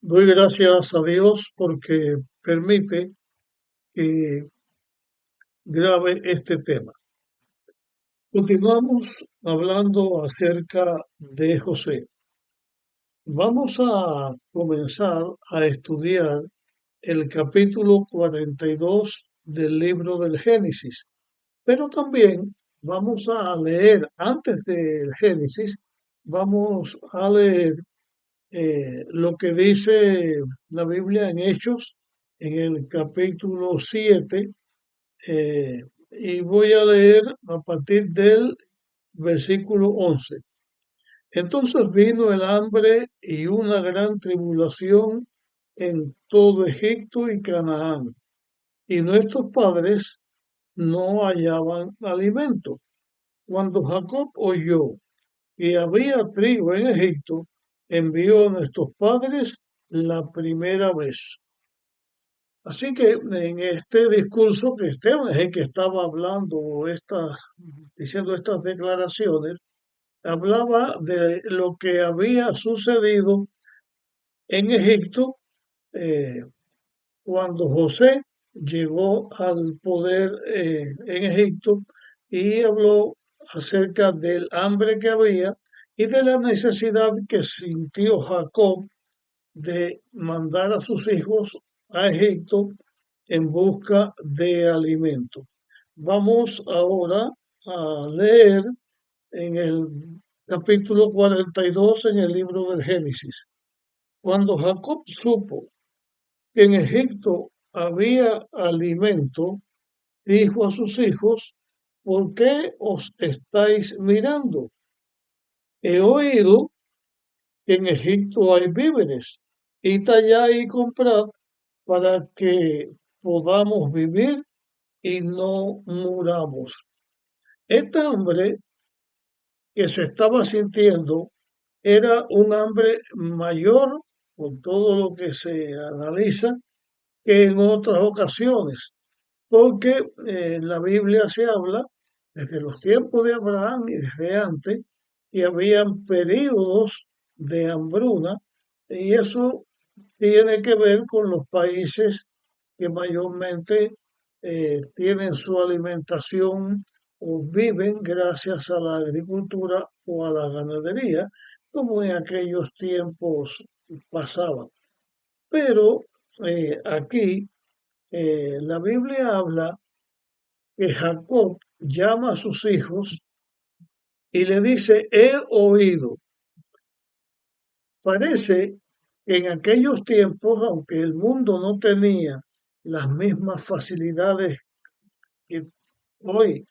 Doy gracias a Dios porque permite que grabe este tema. Continuamos hablando acerca de José. Vamos a comenzar a estudiar el capítulo 42 del libro del Génesis, pero también vamos a leer antes del Génesis, vamos a leer lo que dice la Biblia en Hechos, en el capítulo 7, y voy a leer a partir del versículo 11. Entonces vino el hambre y una gran tribulación en todo Egipto y Canaán, y nuestros padres no hallaban alimento. Cuando Jacob oyó que había trigo en Egipto, envió a nuestros padres la primera vez. Así que en este discurso que Esteban es el que estaba hablando, diciendo estas declaraciones, hablaba de lo que había sucedido en Egipto eh, cuando José llegó al poder en Egipto y habló acerca del hambre que había y de la necesidad que sintió Jacob de mandar a sus hijos a Egipto en busca de alimento. Vamos ahora a leer en el capítulo 42 en el libro del Génesis. Cuando Jacob supo que en Egipto había alimento, dijo a sus hijos: ¿por qué os estáis mirando? He oído que en Egipto hay víveres, id allá y comprad para que podamos vivir y no muramos. Esta hambre que se estaba sintiendo era un hambre mayor, con todo lo que se analiza, que en otras ocasiones, porque en la Biblia se habla desde los tiempos de Abraham y desde antes, que habían periodos de hambruna, y eso tiene que ver con los países que mayormente tienen su alimentación o viven gracias a la agricultura o a la ganadería, como en aquellos tiempos pasaban. Pero aquí la Biblia habla que Jacob llama a sus hijos y le dice: he oído. Parece que en aquellos tiempos, aunque el mundo no tenía las mismas facilidades que hoy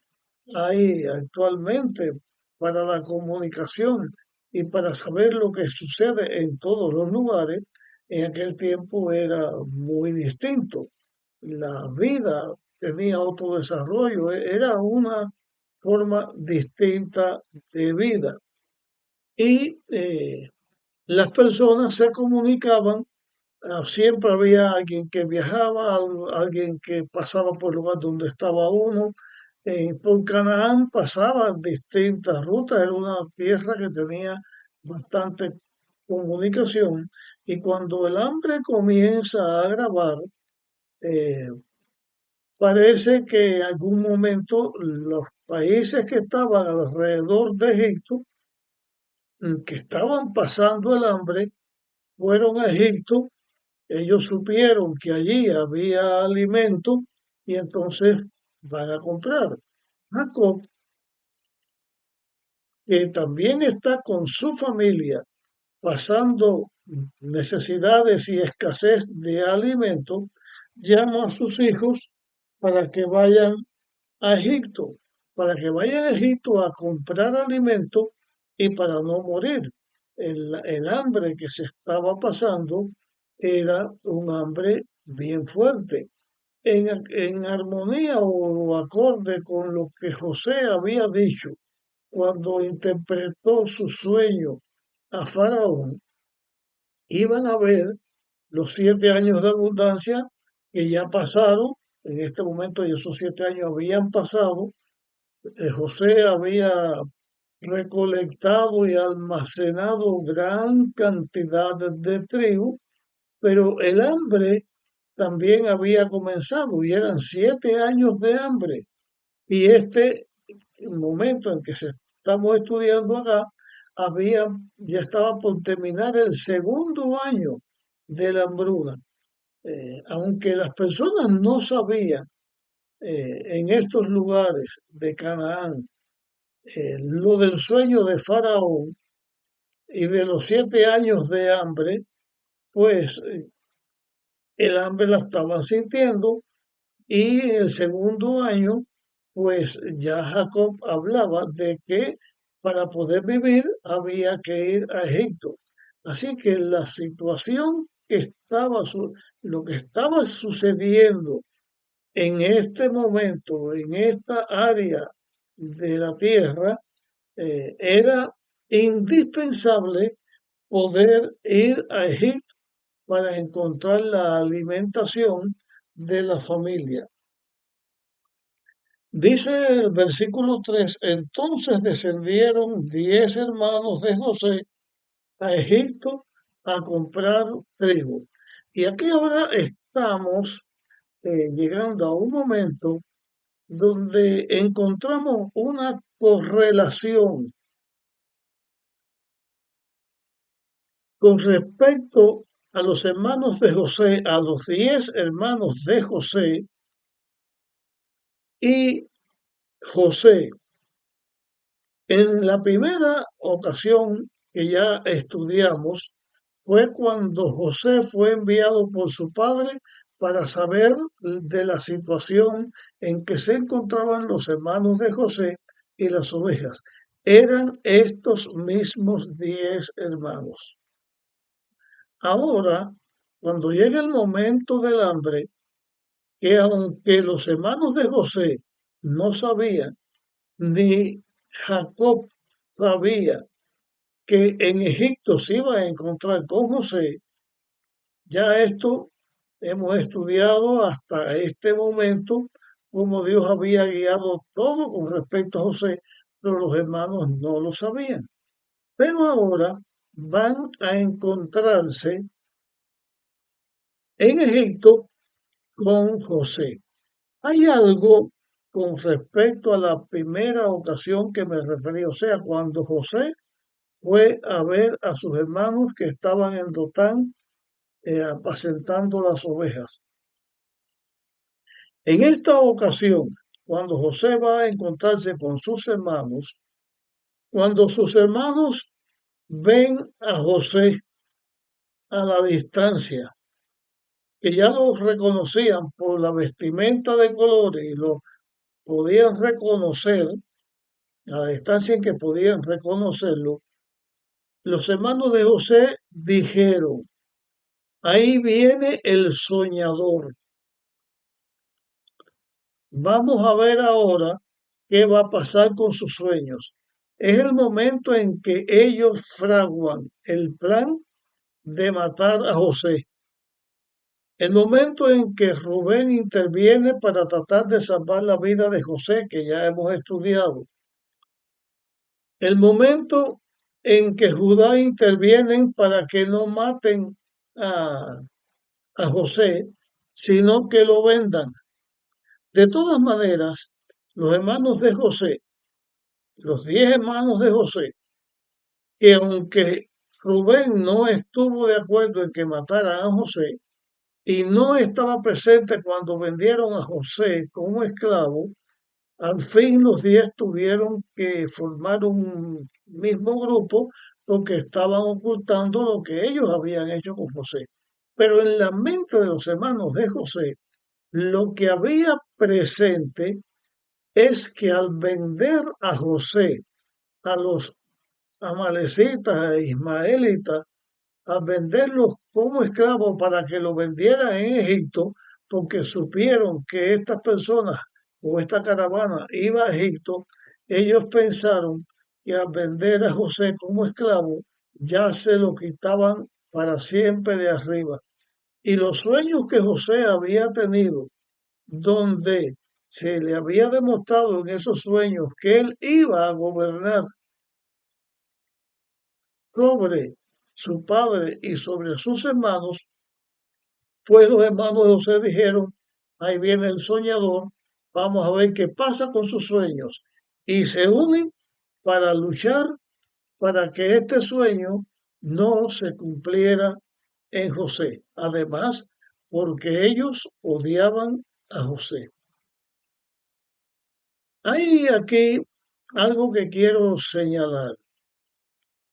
hay actualmente para la comunicación y para saber lo que sucede en todos los lugares, en aquel tiempo era muy distinto. La vida tenía otro desarrollo, era una forma distinta de vida. Y las personas se comunicaban. Siempre había alguien que viajaba, alguien que pasaba por el lugar donde estaba uno. Por Canaán pasaban distintas rutas, era una tierra que tenía bastante comunicación. Y cuando el hambre comienza a agravar, eh, parece que en algún momento los países que estaban alrededor de Egipto, que estaban pasando el hambre, fueron a Egipto. Ellos supieron que allí había alimento y entonces van a comprar. Jacob, que también está con su familia pasando necesidades y escasez de alimento, llama a sus hijos para que vayan a Egipto, para que vayan a Egipto a comprar alimento y para no morir. El hambre que se estaba pasando era un hambre bien fuerte, en armonía o acorde con lo que José había dicho cuando interpretó su sueño a Faraón. Iban a ver los 7 años de abundancia que ya pasaron. En este momento ya esos 7 años habían pasado. José había recolectado y almacenado gran cantidad de trigo pero el hambre también había comenzado y eran 7 años de hambre. Y este momento en que estamos estudiando acá, ya estaba por terminar el segundo año de la hambruna. Aunque las personas no sabían en estos lugares de Canaán lo del sueño de Faraón y de los 7 años de hambre, pues el hambre la estaban sintiendo y en el segundo año, pues ya Jacob hablaba de que para poder vivir había que ir a Egipto. Así que la situación lo que estaba sucediendo en este momento, en esta área de la tierra, era indispensable poder ir a Egipto para encontrar la alimentación de la familia. Dice el versículo 3: entonces descendieron 10 hermanos de José a Egipto a comprar trigo. Y aquí ahora estamos llegando a un momento donde encontramos una correlación con respecto a los hermanos de José, a los 10 hermanos de José y José. En la primera ocasión que ya estudiamos fue cuando José fue enviado por su padre para saber de la situación en que se encontraban los hermanos de José y las ovejas. Eran estos mismos 10 hermanos. Ahora, cuando llega el momento del hambre, que aunque los hermanos de José no sabían, ni Jacob sabía que en Egipto se iba a encontrar con José, ya esto hemos estudiado hasta este momento cómo Dios había guiado todo con respecto a José, pero los hermanos no lo sabían. Pero ahora van a encontrarse en Egipto con José. Hay algo con respecto a la primera ocasión que me referí, o sea, cuando José fue a ver a sus hermanos que estaban en Dotán apacentando las ovejas. En esta ocasión, cuando José va a encontrarse con sus hermanos, cuando sus hermanos ven a José a la distancia, que ya lo reconocían por la vestimenta de colores y lo podían reconocer, a la distancia en que podían reconocerlo, los hermanos de José dijeron: ahí viene el soñador. Vamos a ver ahora qué va a pasar con sus sueños. Es el momento en que ellos fraguan el plan de matar a José. El momento en que Rubén interviene para tratar de salvar la vida de José, que ya hemos estudiado. El momento en que Judá intervienen para que no maten a José, sino que lo vendan. De todas maneras, los hermanos de José, los 10 hermanos de José, que aunque Rubén no estuvo de acuerdo en que mataran a José y no estaba presente cuando vendieron a José como esclavo, al fin los 10 tuvieron que formar un mismo grupo porque estaban ocultando lo que ellos habían hecho con José. Pero en la mente de los hermanos de José, lo que había presente es que al vender a José a los amalecitas e ismaelitas, al venderlos como esclavos para que lo vendieran en Egipto, porque supieron que estas personas o esta caravana iba a Egipto, ellos pensaron que al vender a José como esclavo ya se lo quitaban para siempre de arriba. Y los sueños que José había tenido, donde se le había demostrado en esos sueños que él iba a gobernar sobre su padre y sobre sus hermanos, Pues los hermanos de José dijeron, ahí viene el soñador, vamos a ver qué pasa con sus sueños. Y se unen para luchar para que este sueño no se cumpliera en José. Además, porque ellos odiaban a José. Hay aquí algo que quiero señalar.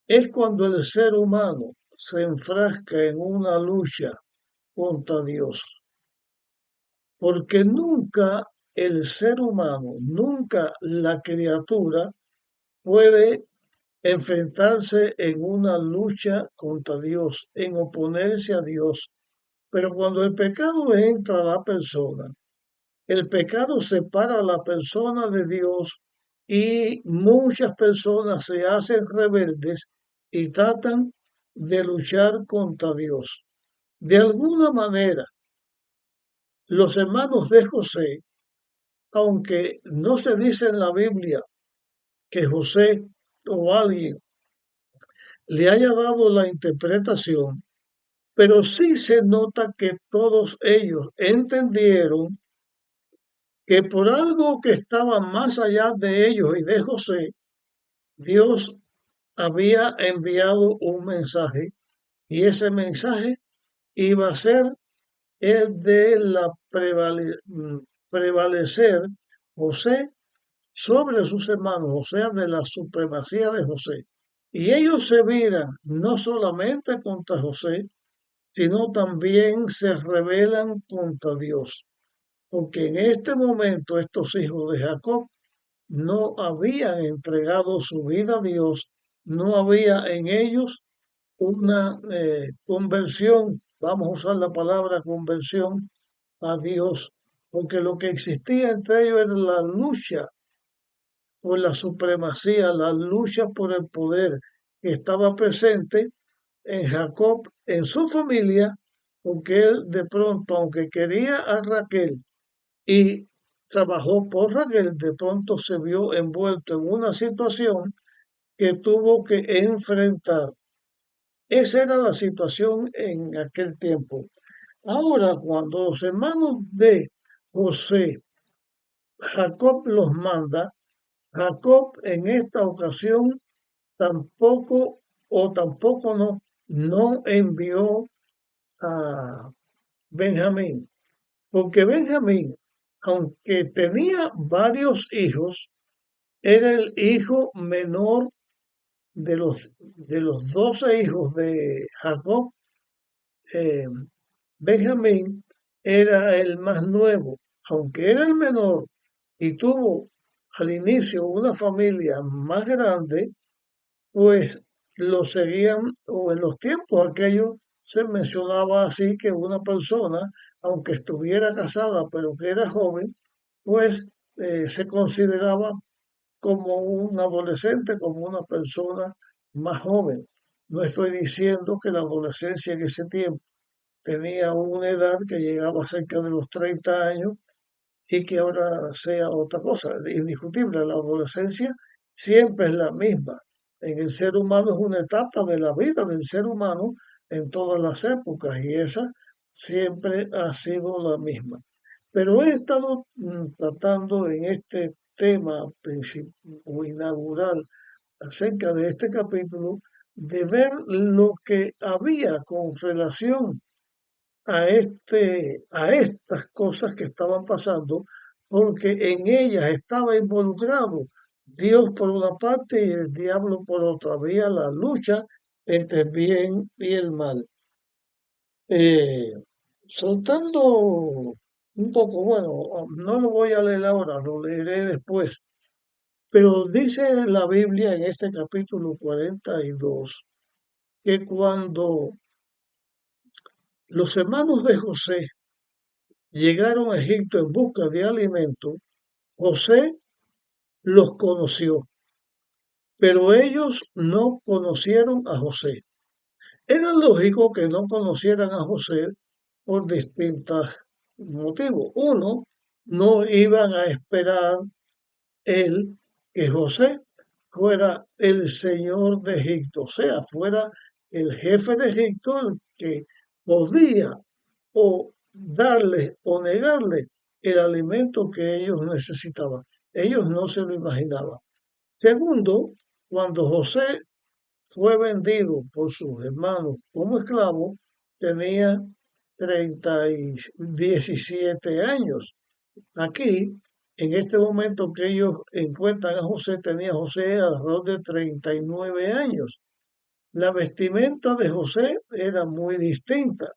Es cuando el ser humano se enfrasca en una lucha contra Dios. Porque nunca el ser humano, nunca la criatura puede enfrentarse en una lucha contra Dios, en oponerse a Dios. Pero cuando el pecado entra a la persona, el pecado separa a la persona de Dios y muchas personas se hacen rebeldes y tratan de luchar contra Dios. De alguna manera, los hermanos de José, aunque no se dice en la Biblia que José o alguien le haya dado la interpretación, pero sí se nota que todos ellos entendieron que por algo que estaba más allá de ellos y de José, Dios había enviado un mensaje y ese mensaje iba a ser el de prevalecer José sobre sus hermanos, o sea, de la supremacía de José. Y ellos se viran no solamente contra José, sino también se rebelan contra Dios. Porque en este momento estos hijos de Jacob no habían entregado su vida a Dios, no había en ellos una conversión, vamos a usar la palabra conversión a Dios, porque lo que existía entre ellos era la lucha por la supremacía, la lucha por el poder que estaba presente en Jacob, en su familia, porque él de pronto, aunque quería a Raquel y trabajó por Raquel, de pronto se vio envuelto en una situación que tuvo que enfrentar. Esa era la situación en aquel tiempo. Ahora, cuando los hermanos de José, Jacob los manda, Jacob en esta ocasión tampoco no envió a Benjamín, porque Benjamín, aunque tenía varios hijos, era el hijo menor de los 12 hijos de Jacob. eh, Benjamín era el más nuevo, aunque era el menor y tuvo al inicio una familia más grande, pues lo seguían, o en los tiempos aquellos se mencionaba así que una persona, aunque estuviera casada pero que era joven, pues se consideraba como un adolescente, como una persona más joven. No estoy diciendo que la adolescencia en ese tiempo tenía una edad que llegaba cerca de los 30 años y que ahora sea otra cosa. Indiscutible, la adolescencia siempre es la misma. En el ser humano es una etapa de la vida del ser humano en todas las épocas y esa siempre ha sido la misma. Pero he estado tratando en este tema o inaugural acerca de este capítulo de ver lo que había con relación a estas cosas que estaban pasando, porque en ellas estaba involucrado Dios por una parte y el diablo por otra. Había la lucha entre el bien y el mal. Eh, Soltando un poco, bueno, no lo voy a leer ahora, lo leeré después, pero dice la Biblia en este capítulo 42 que cuando los hermanos de José llegaron a Egipto en busca de alimento, José los conoció, pero ellos no conocieron a José. Era lógico que no conocieran a José por distintos motivos. Uno, no iban a esperar él que José fuera el señor de Egipto, o sea, fuera el jefe de Egipto el que podía o darles o negarles el alimento que ellos necesitaban. Ellos no se lo imaginaban. Segundo, cuando José fue vendido por sus hermanos como esclavo, tenía 17 años. Aquí, en este momento que ellos encuentran a José, tenía José alrededor de 39 años. La vestimenta de José era muy distinta.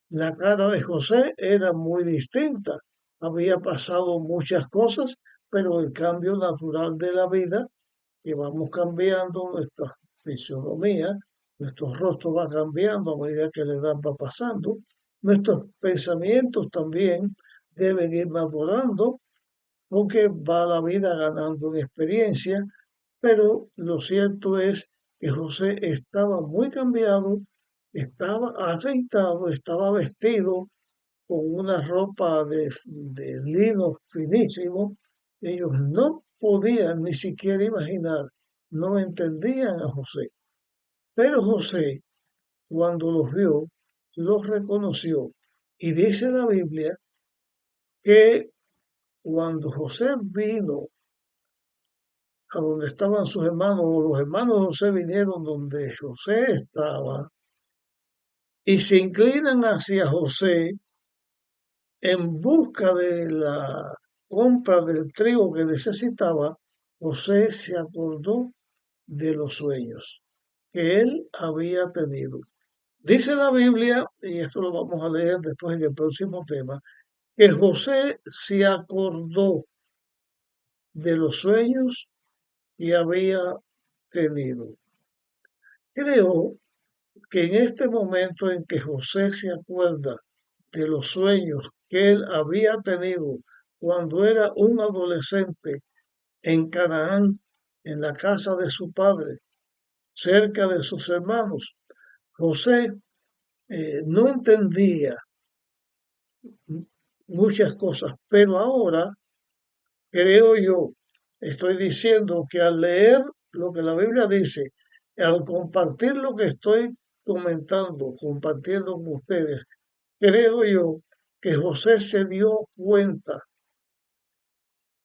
La cara de José era muy distinta. Había pasado muchas cosas, pero el cambio natural de la vida, que vamos cambiando nuestra fisionomía, nuestro rostro va cambiando a medida que la edad va pasando, nuestros pensamientos también deben ir madurando porque va la vida ganando en experiencia, pero lo cierto es que José estaba muy cambiado, estaba aceitado, estaba vestido con una ropa de lino finísimo. Ellos no podían ni siquiera imaginar, no entendían a José. Pero José, cuando los vio, los reconoció. Y dice la Biblia que cuando José vino a donde estaban sus hermanos, o los hermanos de José vinieron donde José estaba, y se inclinan hacia José en busca de la compra del trigo que necesitaba, José se acordó de los sueños que él había tenido. Dice la Biblia, y esto lo vamos a leer después en el próximo tema, que José se acordó de los sueños que había tenido. Creo que en este momento en que José se acuerda de los sueños que él había tenido cuando era un adolescente en Canaán, en la casa de su padre, cerca de sus hermanos, José no entendía muchas cosas, pero ahora creo yo, estoy diciendo que al leer lo que la Biblia dice, al compartir lo que estoy comentando, compartiendo con ustedes, creo yo que José se dio cuenta.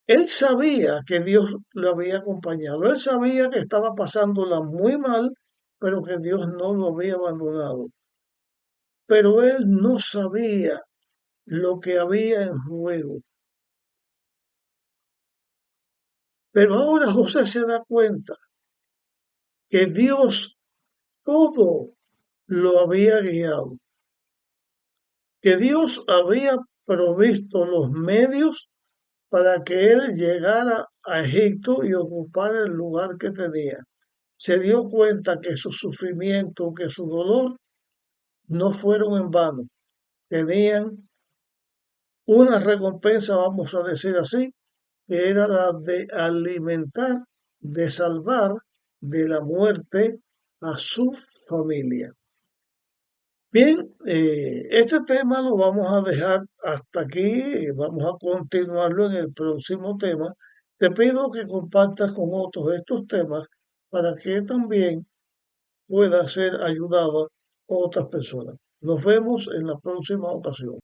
Él sabía que Dios lo había acompañado, él sabía que estaba pasándola muy mal, pero que Dios no lo había abandonado. Pero él no sabía lo que había en juego. Pero ahora José se da cuenta que Dios todo lo había guiado, que Dios había provisto los medios para que él llegara a Egipto y ocupara el lugar que tenía. Se dio cuenta que su sufrimiento, que su dolor no fueron en vano. Tenían una recompensa, vamos a decir así, que era la de alimentar, de salvar de la muerte a su familia. Bien, este tema lo vamos a dejar hasta aquí, vamos a continuarlo en el próximo tema. Te pido que compartas con otros estos temas para que también pueda ser ayudada a otras personas. Nos vemos en la próxima ocasión.